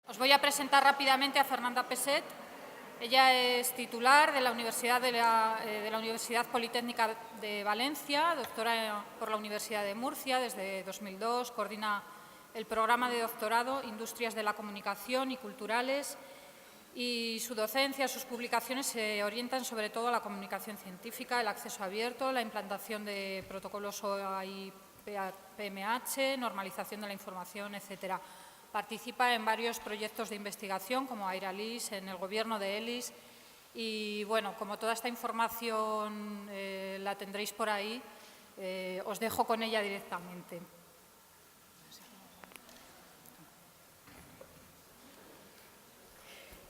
Os voy a presentar rápidamente a Fernanda Peset. Ella es titular de la Universidad Politécnica de Valencia, doctora por la Universidad de Murcia desde 2002, coordina el programa de doctorado Industrias de la Comunicación y Culturales, y su docencia, sus publicaciones se orientan sobre todo a la comunicación científica, el acceso abierto, la implantación de protocolos OAI-PMH, normalización de la información, etcétera. Participa en varios proyectos de investigación como AIRALIS, en el gobierno de ELIS, y bueno, como toda esta información la tendréis por ahí, os dejo con ella directamente.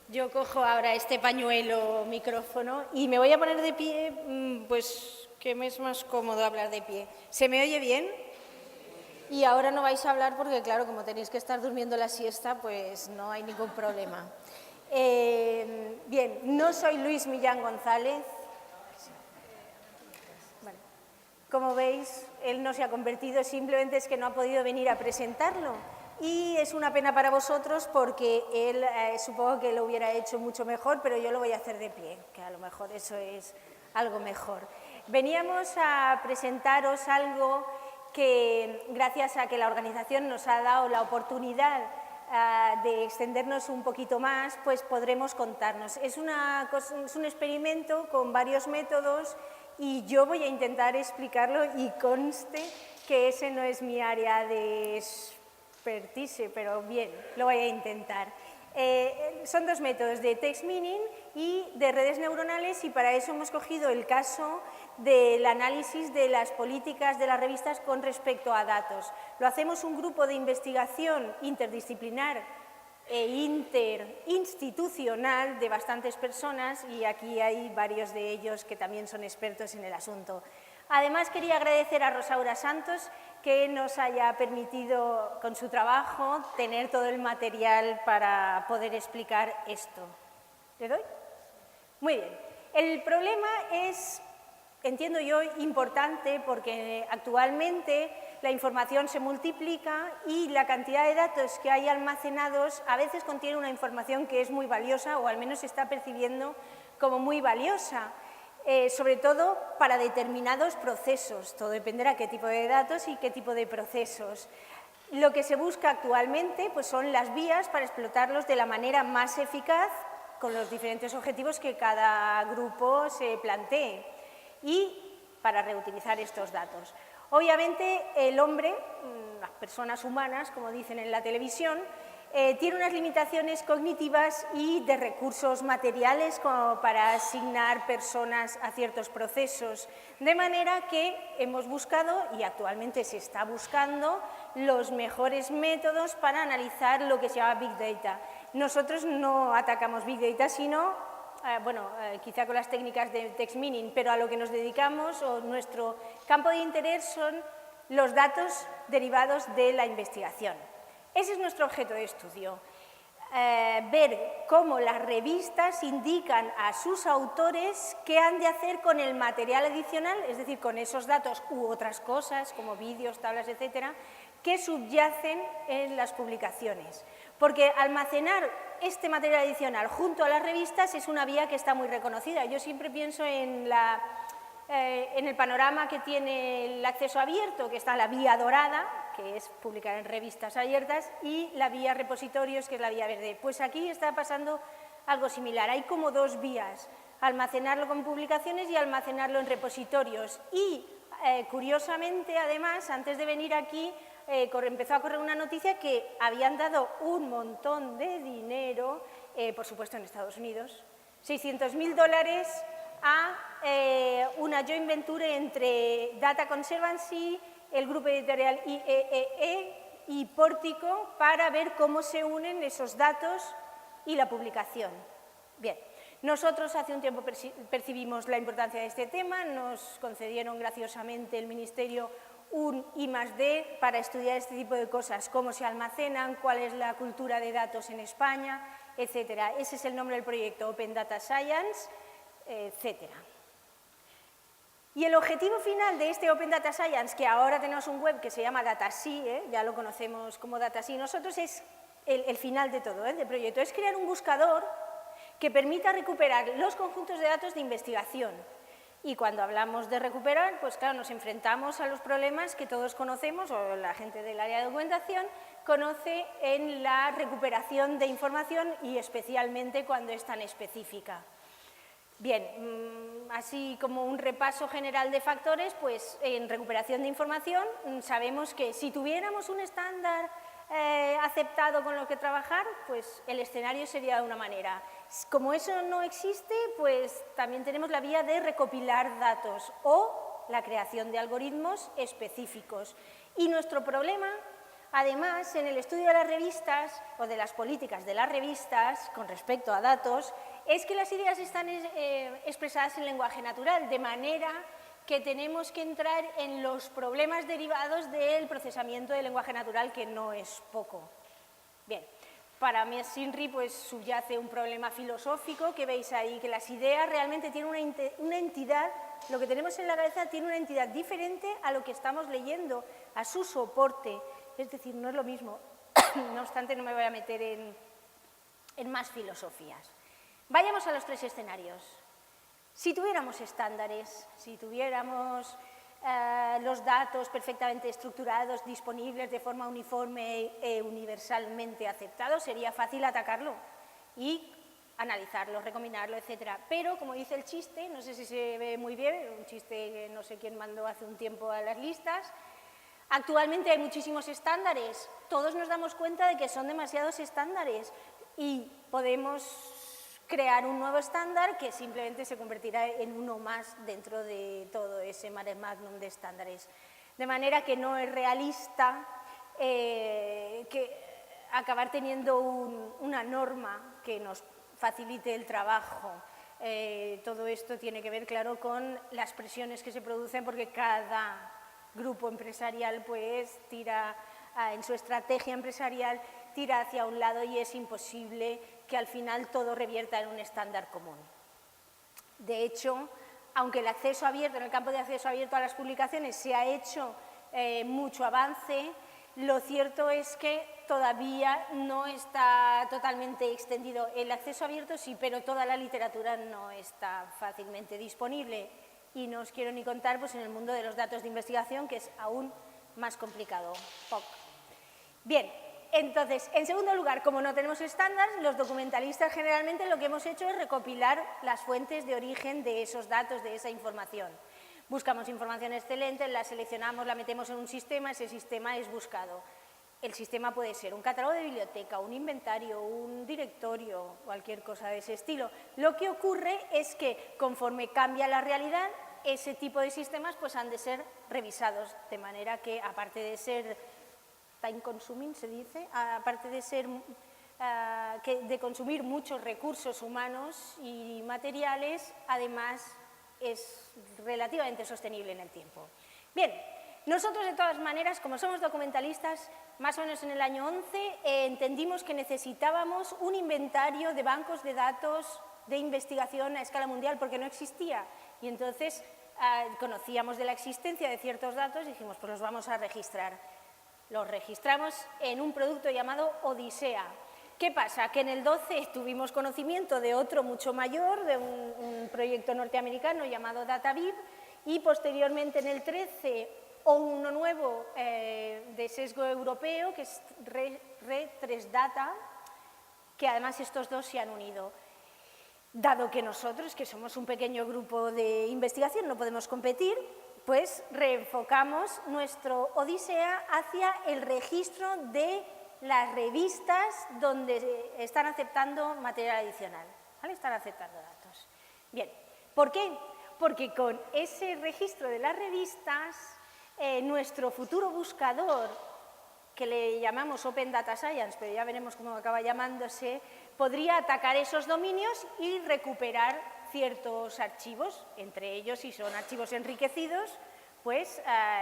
Yo cojo ahora este pañuelo micrófono y me voy a poner de pie, pues que me es más cómodo hablar de pie. ¿Se me oye bien? Y ahora no vais a hablar porque, claro, como tenéis que estar durmiendo la siesta, pues no hay ningún problema. Bien, no soy Luis Millán González. Vale. Como veis, él no se ha convertido, simplemente es que no ha podido venir a presentarlo. Y es una pena para vosotros porque él supongo que lo hubiera hecho mucho mejor, pero yo lo voy a hacer de pie, que a lo mejor eso es algo mejor. Veníamos a presentaros algo que, gracias a que la organización nos ha dado la oportunidad de extendernos un poquito más, pues podremos contarnos. Es un experimento con varios métodos y yo voy a intentar explicarlo y conste que ese no es mi área de expertise, pero bien, lo voy a intentar. Son dos métodos, de text mining y de redes neuronales, y para eso hemos cogido el caso del análisis de las políticas de las revistas con respecto a datos. Lo hacemos un grupo de investigación interdisciplinar e interinstitucional de bastantes personas, y aquí hay varios de ellos que también son expertos en el asunto. Además, quería agradecer a Rosaura Santos que nos haya permitido, con su trabajo, tener todo el material para poder explicar esto. ¿Le doy? Muy bien. El problema es, entiendo yo, importante porque actualmente la información se multiplica y la cantidad de datos que hay almacenados a veces contiene una información que es muy valiosa, o al menos se está percibiendo como muy valiosa. Sobre todo para determinados procesos, todo dependerá qué tipo de datos y qué tipo de procesos. Lo que se busca actualmente pues son las vías para explotarlos de la manera más eficaz con los diferentes objetivos que cada grupo se plantee y para reutilizar estos datos. Obviamente el hombre, las personas humanas, como dicen en la televisión, tiene unas limitaciones cognitivas y de recursos materiales como para asignar personas a ciertos procesos, de manera que hemos buscado, y actualmente se está buscando, los mejores métodos para analizar lo que se llama Big Data. Nosotros no atacamos Big Data, sino, quizá con las técnicas de text mining, pero a lo que nos dedicamos, o nuestro campo de interés, son los datos derivados de la investigación. Ese es nuestro objeto de estudio, ver cómo las revistas indican a sus autores qué han de hacer con el material adicional, es decir, con esos datos u otras cosas, como vídeos, tablas, etcétera, que subyacen en las publicaciones. Porque almacenar este material adicional junto a las revistas es una vía que está muy reconocida. Yo siempre pienso en el panorama que tiene el acceso abierto, que está la vía dorada, que es publicar en revistas abiertas, y la vía repositorios, que es la vía verde. Pues aquí está pasando algo similar. Hay como dos vías, almacenarlo con publicaciones y almacenarlo en repositorios. Y, curiosamente, además, antes de venir aquí, empezó a correr una noticia que habían dado un montón de dinero, por supuesto en Estados Unidos, $600.000 a una joint venture entre Data Conservancy, el grupo editorial IEEE y Pórtico, para ver cómo se unen esos datos y la publicación. Bien, nosotros hace un tiempo percibimos la importancia de este tema, nos concedieron graciosamente el Ministerio un I+D para estudiar este tipo de cosas, cómo se almacenan, cuál es la cultura de datos en España, etcétera. Ese es el nombre del proyecto, Open Data Science, etcétera. Y el objetivo final de este Open Data Science, que ahora tenemos un web que se llama DataSea, ya lo conocemos como DataSea nosotros, es el final de todo, del proyecto, es crear un buscador que permita recuperar los conjuntos de datos de investigación. Y cuando hablamos de recuperar, pues claro, nos enfrentamos a los problemas que todos conocemos, o la gente del área de documentación conoce en la recuperación de información y especialmente cuando es tan específica. Bien, así como un repaso general de factores, pues en recuperación de información sabemos que si tuviéramos un estándar aceptado con lo que trabajar, pues el escenario sería de una manera. Como eso no existe, pues también tenemos la vía de recopilar datos o la creación de algoritmos específicos. Y nuestro problema, además, en el estudio de las revistas o de las políticas de las revistas con respecto a datos, es que las ideas están expresadas en lenguaje natural, de manera que tenemos que entrar en los problemas derivados del procesamiento del lenguaje natural, que no es poco. Bien, para mí SINRI pues subyace un problema filosófico que veis ahí, que las ideas realmente tienen una entidad, lo que tenemos en la cabeza tiene una entidad diferente a lo que estamos leyendo, a su soporte, es decir, no es lo mismo. No obstante, no me voy a meter en más filosofías. Vayamos a los tres escenarios. Si tuviéramos estándares, si tuviéramos los datos perfectamente estructurados, disponibles de forma uniforme e universalmente aceptados, sería fácil atacarlo y analizarlo, recombinarlo, etc. Pero, como dice el chiste, no sé si se ve muy bien, un chiste que no sé quién mandó hace un tiempo a las listas, actualmente hay muchísimos estándares, todos nos damos cuenta de que son demasiados estándares y podemos crear un nuevo estándar que simplemente se convertirá en uno más dentro de todo ese mare magnum de estándares. De manera que no es realista acabar teniendo una norma que nos facilite el trabajo. Todo esto tiene que ver, claro, con las presiones que se producen porque cada grupo empresarial pues tira en su estrategia empresarial tira hacia un lado y es imposible que al final todo revierta en un estándar común. De hecho, aunque el acceso abierto, en el campo de acceso abierto a las publicaciones se ha hecho mucho avance, lo cierto es que todavía no está totalmente extendido. El acceso abierto sí, pero toda la literatura no está fácilmente disponible. Y no os quiero ni contar pues, en el mundo de los datos de investigación, que es aún más complicado. POC. Bien, entonces, en segundo lugar, como no tenemos estándares, los documentalistas generalmente lo que hemos hecho es recopilar las fuentes de origen de esos datos, de esa información. Buscamos información excelente, la seleccionamos, la metemos en un sistema, ese sistema es buscado. El sistema puede ser un catálogo de biblioteca, un inventario, un directorio, cualquier cosa de ese estilo. Lo que ocurre es que conforme cambia la realidad, ese tipo de sistemas pues, han de ser revisados, de manera que aparte de ser time consuming, se dice, aparte de ser de consumir muchos recursos humanos y materiales, además es relativamente sostenible en el tiempo. Bien, nosotros de todas maneras, como somos documentalistas, más o menos en el año 11 entendimos que necesitábamos un inventario de bancos de datos de investigación a escala mundial porque no existía y entonces conocíamos de la existencia de ciertos datos y dijimos pues los vamos a registrar. Los registramos en un producto llamado Odisea. ¿Qué pasa? Que en el 12 tuvimos conocimiento de otro mucho mayor, de un proyecto norteamericano llamado DataVib, y posteriormente en el 13 uno nuevo de sesgo europeo, que es Re3Data, que además estos dos se han unido. Dado que nosotros, que somos un pequeño grupo de investigación, no podemos competir, pues reenfocamos nuestro Odisea hacia el registro de las revistas donde están aceptando material adicional, ¿vale? Están aceptando datos. Bien, ¿por qué? Porque con ese registro de las revistas, nuestro futuro buscador, que le llamamos Open Data Science, pero ya veremos cómo acaba llamándose, podría atacar esos dominios y recuperar ciertos archivos, entre ellos, si son archivos enriquecidos, pues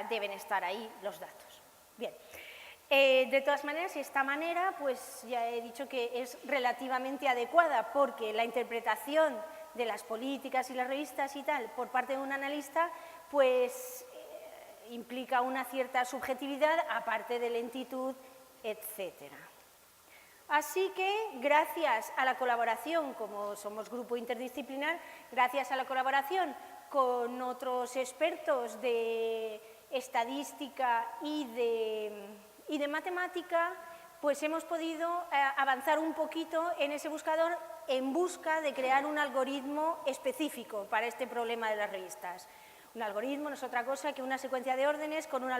deben estar ahí los datos. Bien, de todas maneras, esta manera, pues ya he dicho que es relativamente adecuada, porque la interpretación de las políticas y las revistas y tal, por parte de un analista, pues implica una cierta subjetividad, aparte de lentitud, etcétera. Así que, gracias a la colaboración, como somos grupo interdisciplinar, gracias a la colaboración con otros expertos de estadística y de matemática, pues hemos podido avanzar un poquito en ese buscador en busca de crear un algoritmo específico para este problema de las revistas. Un algoritmo no es otra cosa que una secuencia de órdenes con una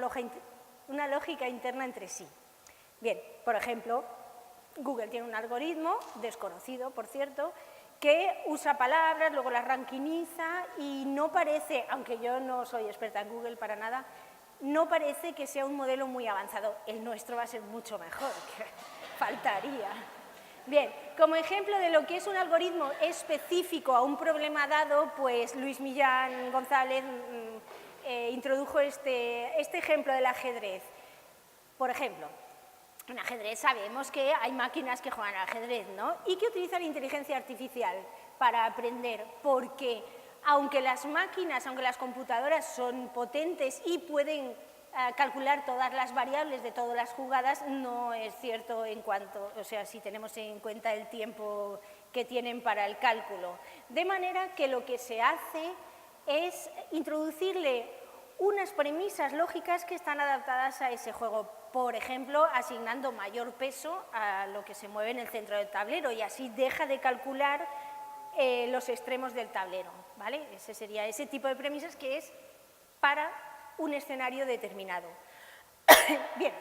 lógica interna entre sí. Bien, por ejemplo, Google tiene un algoritmo, desconocido, por cierto, que usa palabras, luego las rankiniza y no parece, aunque yo no soy experta en Google para nada, no parece que sea un modelo muy avanzado. El nuestro va a ser mucho mejor, que faltaría. Bien, como ejemplo de lo que es un algoritmo específico a un problema dado, pues Luis Millán González introdujo este ejemplo del ajedrez. Por ejemplo, en ajedrez sabemos que hay máquinas que juegan al ajedrez, ¿no? Y que utilizan inteligencia artificial para aprender, porque aunque las máquinas, aunque las computadoras son potentes y pueden calcular todas las variables de todas las jugadas, no es cierto en cuanto, o sea, si tenemos en cuenta el tiempo que tienen para el cálculo. De manera que lo que se hace es introducirle unas premisas lógicas que están adaptadas a ese juego. Por ejemplo, asignando mayor peso a lo que se mueve en el centro del tablero y así deja de calcular los extremos del tablero, ¿vale? Ese sería ese tipo de premisas que es para un escenario determinado. Bien,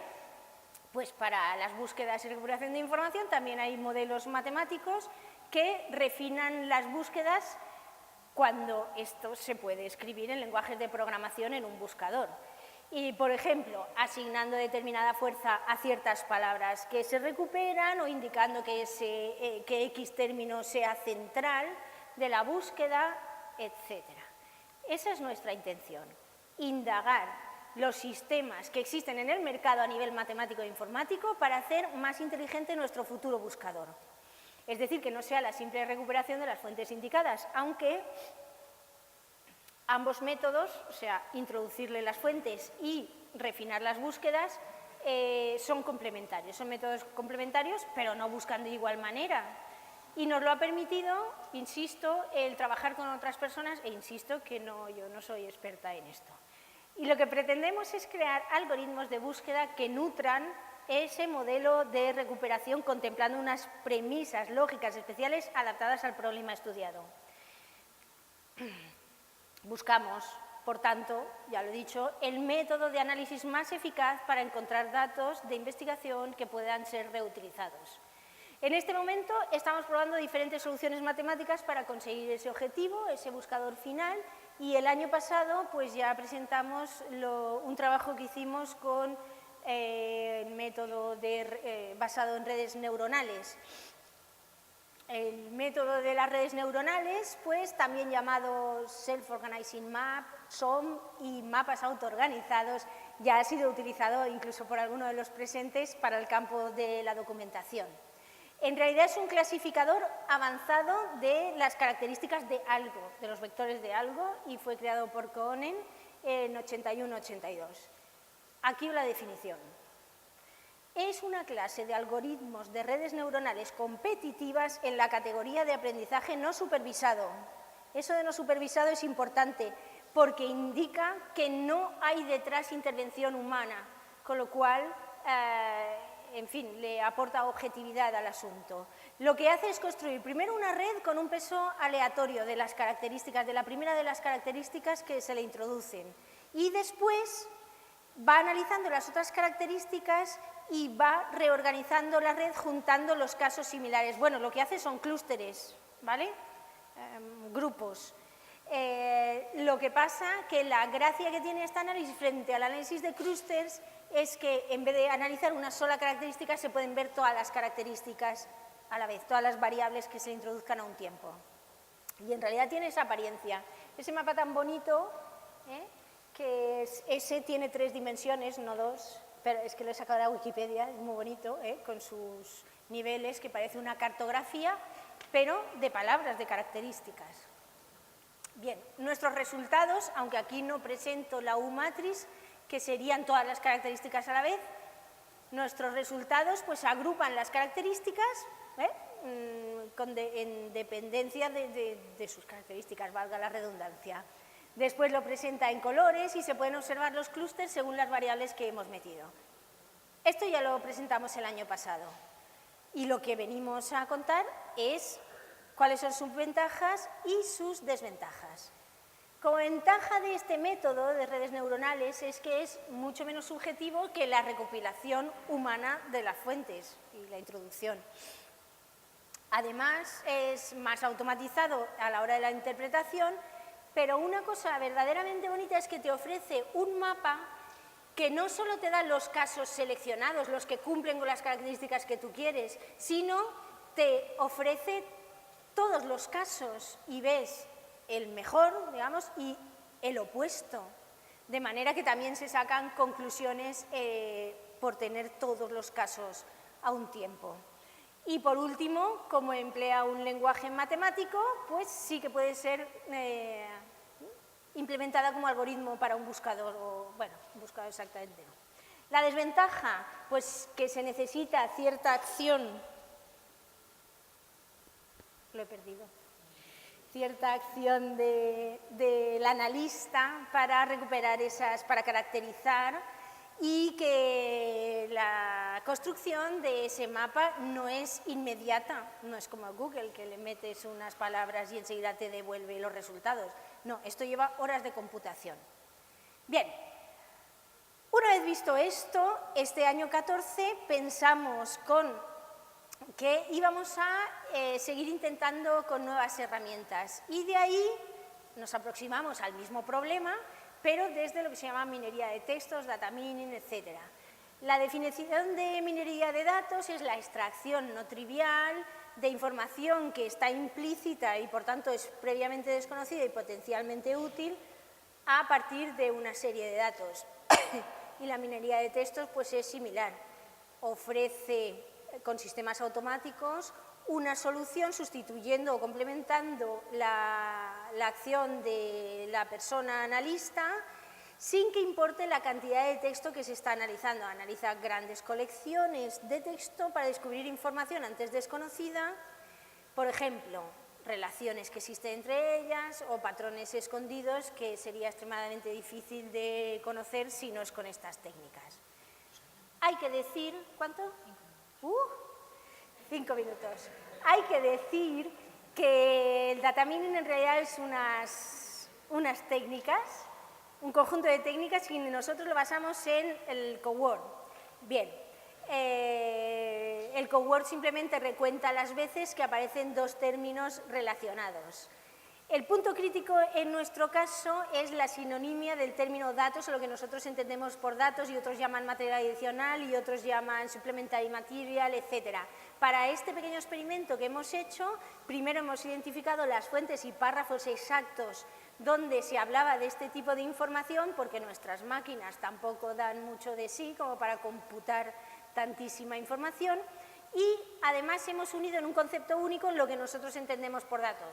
pues para las búsquedas y recuperación de información también hay modelos matemáticos que refinan las búsquedas cuando esto se puede escribir en lenguajes de programación en un buscador. Y, por ejemplo, asignando determinada fuerza a ciertas palabras que se recuperan o indicando que X término sea central de la búsqueda, etc. Esa es nuestra intención, indagar los sistemas que existen en el mercado a nivel matemático e informático para hacer más inteligente nuestro futuro buscador. Es decir, que no sea la simple recuperación de las fuentes indicadas, aunque ambos métodos, o sea, introducirle las fuentes y refinar las búsquedas, son complementarios, son métodos complementarios, pero no buscan de igual manera. Y nos lo ha permitido, insisto, el trabajar con otras personas, e insisto que yo no soy experta en esto. Y lo que pretendemos es crear algoritmos de búsqueda que nutran ese modelo de recuperación contemplando unas premisas lógicas especiales adaptadas al problema estudiado. Buscamos, por tanto, ya lo he dicho, el método de análisis más eficaz para encontrar datos de investigación que puedan ser reutilizados. En este momento estamos probando diferentes soluciones matemáticas para conseguir ese objetivo, ese buscador final, y el año pasado pues ya presentamos un trabajo que hicimos con el método basado en redes neuronales. El método de las redes neuronales, pues también llamado Self-Organizing Map, SOM y mapas autoorganizados, ya ha sido utilizado incluso por alguno de los presentes para el campo de la documentación. En realidad es un clasificador avanzado de las características de algo, de los vectores de algo, y fue creado por Koonen en 81-82. Aquí la definición. Es una clase de algoritmos de redes neuronales competitivas en la categoría de aprendizaje no supervisado. Eso de no supervisado es importante porque indica que no hay detrás intervención humana, con lo cual, en fin, le aporta objetividad al asunto. Lo que hace es construir primero una red con un peso aleatorio de las características, de la primera de las características que se le introducen, y después va analizando las otras características y va reorganizando la red juntando los casos similares. Bueno, lo que hace son clústeres, ¿vale? Grupos. Lo que pasa que la gracia que tiene este análisis frente al análisis de clústeres es que en vez de analizar una sola característica se pueden ver todas las características a la vez, todas las variables que se introduzcan a un tiempo. Y en realidad tiene esa apariencia. Ese mapa tan bonito, que ese tiene 3 dimensiones, no 2, pero es que lo he sacado de la Wikipedia, es muy bonito, con sus niveles, que parece una cartografía, pero de palabras, de características. Bien, nuestros resultados, aunque aquí no presento la U-matriz, que serían todas las características a la vez, Nuestros resultados pues agrupan las características en dependencia de sus características, valga la redundancia. Después lo presenta en colores y se pueden observar los clústeres según las variables que hemos metido. Esto ya lo presentamos el año pasado y lo que venimos a contar es cuáles son sus ventajas y sus desventajas. Como ventaja de este método de redes neuronales es que es mucho menos subjetivo que la recopilación humana de las fuentes y la introducción. Además, es más automatizado a la hora de la interpretación, pero una cosa verdaderamente bonita es que te ofrece un mapa que no solo te da los casos seleccionados, los que cumplen con las características que tú quieres, sino te ofrece todos los casos y ves el mejor, digamos, y el opuesto, de manera que también se sacan conclusiones por tener todos los casos a un tiempo. Y por último, como emplea un lenguaje matemático, pues sí que puede ser implementada como algoritmo para un buscador, o bueno, un buscador exactamente no. La desventaja, pues que se necesita cierta acción, lo he perdido, cierta acción del analista para recuperar esas, para caracterizar, y que la construcción de ese mapa no es inmediata, no es como Google, que le metes unas palabras y enseguida te devuelve los resultados. No, esto lleva horas de computación. Bien, una vez visto esto, este año 14 pensamos que íbamos a seguir intentando con nuevas herramientas y de ahí nos aproximamos al mismo problema, pero desde lo que se llama minería de textos, data mining, etc. La definición de minería de datos es la extracción no trivial de información que está implícita y por tanto es previamente desconocida y potencialmente útil a partir de una serie de datos. Y la minería de textos pues es similar, ofrece con sistemas automáticos una solución sustituyendo o complementando la acción de la persona analista sin que importe la cantidad de texto que se está analizando. Analiza grandes colecciones de texto para descubrir información antes desconocida, por ejemplo, relaciones que existen entre ellas o patrones escondidos que sería extremadamente difícil de conocer si no es con estas técnicas. Hay que decir, ¿cuánto? 5 minutos. Hay que decir que el data mining en realidad es unas técnicas, un conjunto de técnicas y nosotros lo basamos en el coword. Bien, el coword simplemente recuenta las veces que aparecen dos términos relacionados. El punto crítico en nuestro caso es la sinonimia del término datos, o lo que nosotros entendemos por datos y otros llaman material adicional y otros llaman supplementary material, etc. Para este pequeño experimento que hemos hecho, primero hemos identificado las fuentes y párrafos exactos donde se hablaba de este tipo de información, porque nuestras máquinas tampoco dan mucho de sí como para computar tantísima información. Y además hemos unido en un concepto único lo que nosotros entendemos por datos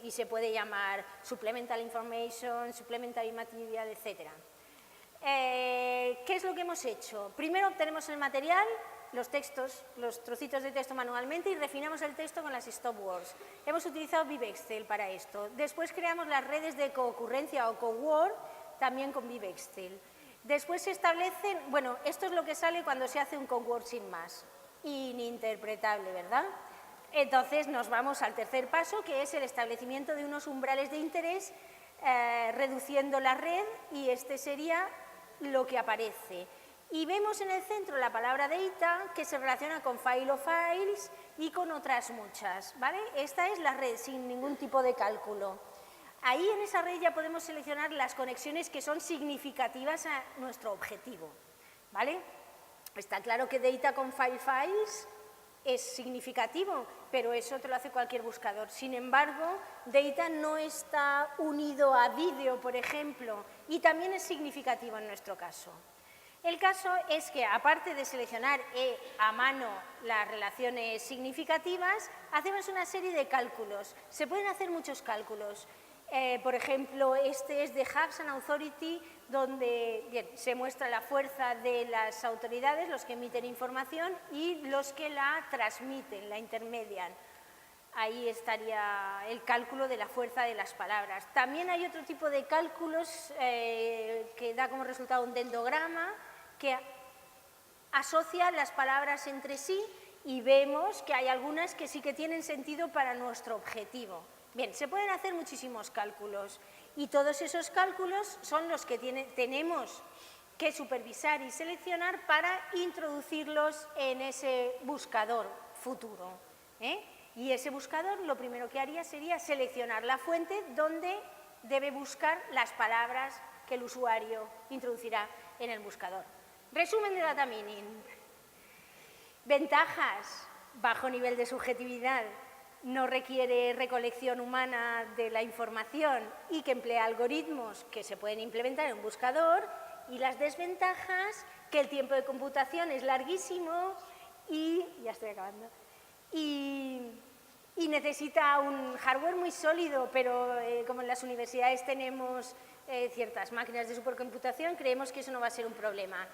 y se puede llamar supplementary information, supplementary material, etc. ¿Qué es lo que hemos hecho? Primero obtenemos el material, los textos, los trocitos de texto manualmente y refinamos el texto con las stopwords. Hemos utilizado Vivexcel para esto. Después creamos las redes de coocurrencia o coword también con Vivexcel. Después se establecen, bueno, esto es lo que sale cuando se hace un coword sin más. Ininterpretable, ¿verdad? Entonces nos vamos al tercer paso, que es el establecimiento de unos umbrales de interés, reduciendo la red, y este sería lo que aparece. Y vemos en el centro la palabra data, que se relaciona con file o files y con otras muchas, ¿vale? Esta es la red sin ningún tipo de cálculo. Ahí en esa red ya podemos seleccionar las conexiones que son significativas a nuestro objetivo, ¿vale? Está claro que data con files es significativo, pero eso te lo hace cualquier buscador. Sin embargo, data no está unido a vídeo, por ejemplo, y también es significativo en nuestro caso. El caso es que, aparte de seleccionar a mano las relaciones significativas, hacemos una serie de cálculos. Se pueden hacer muchos cálculos. Por ejemplo, este es de Hubs and Authority, donde bien, se muestra la fuerza de las autoridades, los que emiten información y los que la transmiten, la intermedian. Ahí estaría el cálculo de la fuerza de las palabras. También hay otro tipo de cálculos que da como resultado un dendrograma que asocia las palabras entre sí y vemos que hay algunas que sí que tienen sentido para nuestro objetivo. Bien, se pueden hacer muchísimos cálculos y todos esos cálculos son los que tenemos que supervisar y seleccionar para introducirlos en ese buscador futuro. Y ese buscador lo primero que haría sería seleccionar la fuente donde debe buscar las palabras que el usuario introducirá en el buscador. Resumen de data mining. Ventajas: bajo nivel de subjetividad, no requiere recolección humana de la información y que emplea algoritmos que se pueden implementar en un buscador. Y las desventajas: que el tiempo de computación es larguísimo y, ya estoy acabando, y necesita un hardware muy sólido, pero como en las universidades tenemos ciertas máquinas de supercomputación, creemos que eso no va a ser un problema.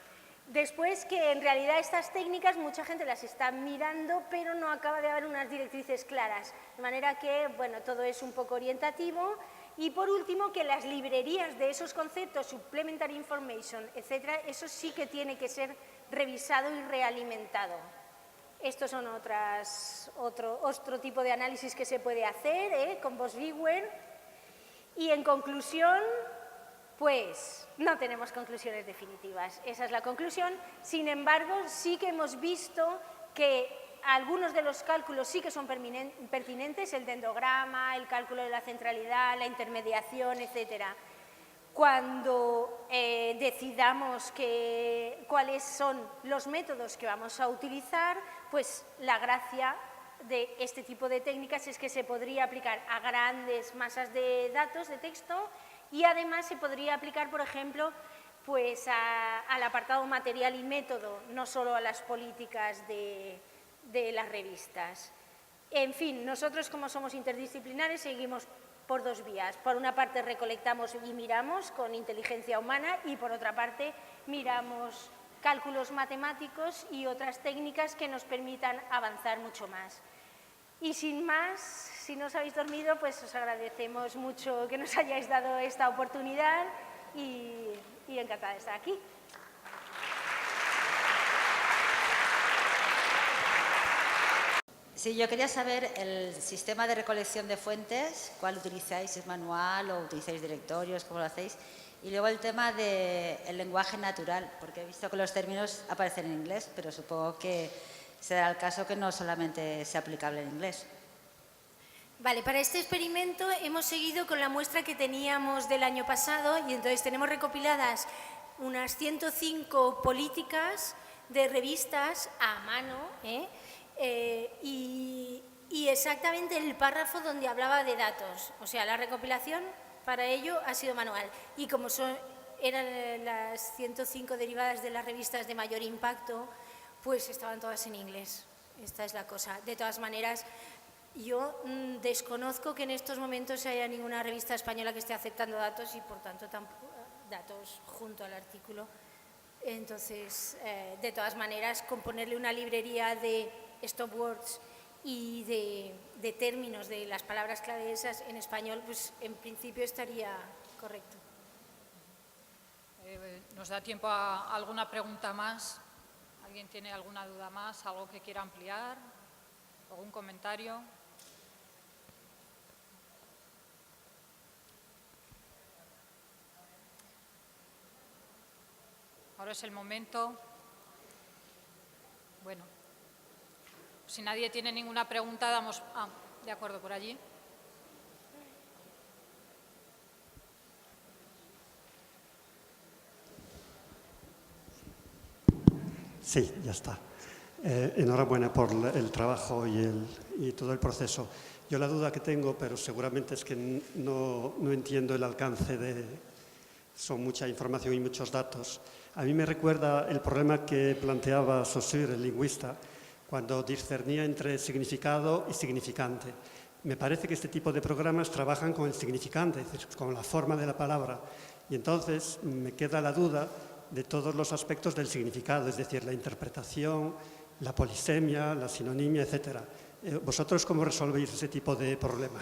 Después, que en realidad estas técnicas mucha gente las está mirando, pero no acaba de haber unas directrices claras, de manera que, bueno, todo es un poco orientativo. Y por último, que las librerías de esos conceptos, supplementary information, etcétera, eso sí que tiene que ser revisado y realimentado. Estos son otro tipo de análisis que se puede hacer con Boswiewer. Y en conclusión, pues no tenemos conclusiones definitivas. Esa es la conclusión. Sin embargo, sí que hemos visto que algunos de los cálculos sí que son pertinentes, el dendrograma, el cálculo de la centralidad, la intermediación, etcétera. Cuando decidamos cuáles son los métodos que vamos a utilizar, pues la gracia de este tipo de técnicas es que se podría aplicar a grandes masas de datos, de texto, y además se podría aplicar, por ejemplo, pues al apartado material y método, no solo a las políticas de las revistas. En fin, nosotros, como somos interdisciplinares, seguimos por dos vías. Por una parte, recolectamos y miramos con inteligencia humana y, por otra parte, miramos cálculos matemáticos y otras técnicas que nos permitan avanzar mucho más. Y sin más, si no os habéis dormido, pues os agradecemos mucho que nos hayáis dado esta oportunidad y encantada de estar aquí. Sí, yo quería saber el sistema de recolección de fuentes, cuál utilizáis, ¿es manual o utilizáis directorios, cómo lo hacéis? Y luego el tema del lenguaje natural, porque he visto que los términos aparecen en inglés, pero supongo que será el caso que no solamente sea aplicable en inglés. Vale, para este experimento hemos seguido con la muestra que teníamos del año pasado y entonces tenemos recopiladas unas 105 políticas de revistas a mano, y exactamente el párrafo donde hablaba de datos. O sea, la recopilación para ello ha sido manual. Y como eran las 105 derivadas de las revistas de mayor impacto, pues estaban todas en inglés. Esta es la cosa. De todas maneras, yo desconozco que en estos momentos haya ninguna revista española que esté aceptando datos y, por tanto, datos junto al artículo. Entonces, de todas maneras, con ponerle una librería de stop words y de términos de las palabras clave esas en español, pues en principio estaría correcto. ¿Nos da tiempo a alguna pregunta más? ¿Alguien tiene alguna duda más? ¿Algo que quiera ampliar? ¿Algún comentario? Ahora es el momento. Bueno, si nadie tiene ninguna pregunta, damos... de acuerdo, por allí. Sí, ya está. Enhorabuena por el trabajo y todo el proceso. Yo la duda que tengo, pero seguramente es que no entiendo el alcance son mucha información y muchos datos. A mí me recuerda el problema que planteaba Saussure, el lingüista, cuando discernía entre significado y significante. me parece que este tipo de programas trabajan con el significante, es decir, con la forma de la palabra. Y entonces me queda la duda de todos los aspectos del significado, es decir, la interpretación, la polisemia, la sinonimia, etc. ¿Vosotros cómo resolvéis ese tipo de problema?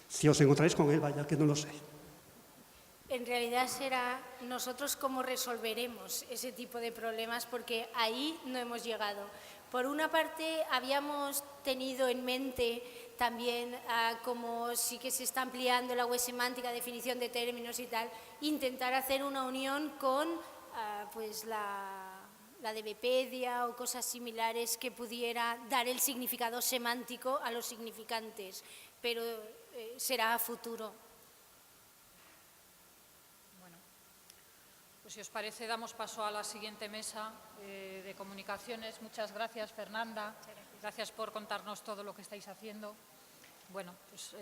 Si os encontráis con él, vaya que no lo sé. En realidad será nosotros cómo resolveremos ese tipo de problemas, porque ahí no hemos llegado. Por una parte, habíamos tenido en mente también, como sí que se está ampliando la web semántica, definición de términos y tal, intentar hacer una unión con pues la de Wikipedia o cosas similares que pudiera dar el significado semántico a los significantes, pero será a futuro. Pues si os parece, damos paso a la siguiente mesa de comunicaciones. Muchas gracias, Fernanda. Gracias por contarnos todo lo que estáis haciendo. Bueno, pues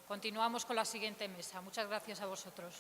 continuamos con la siguiente mesa. Muchas gracias a vosotros.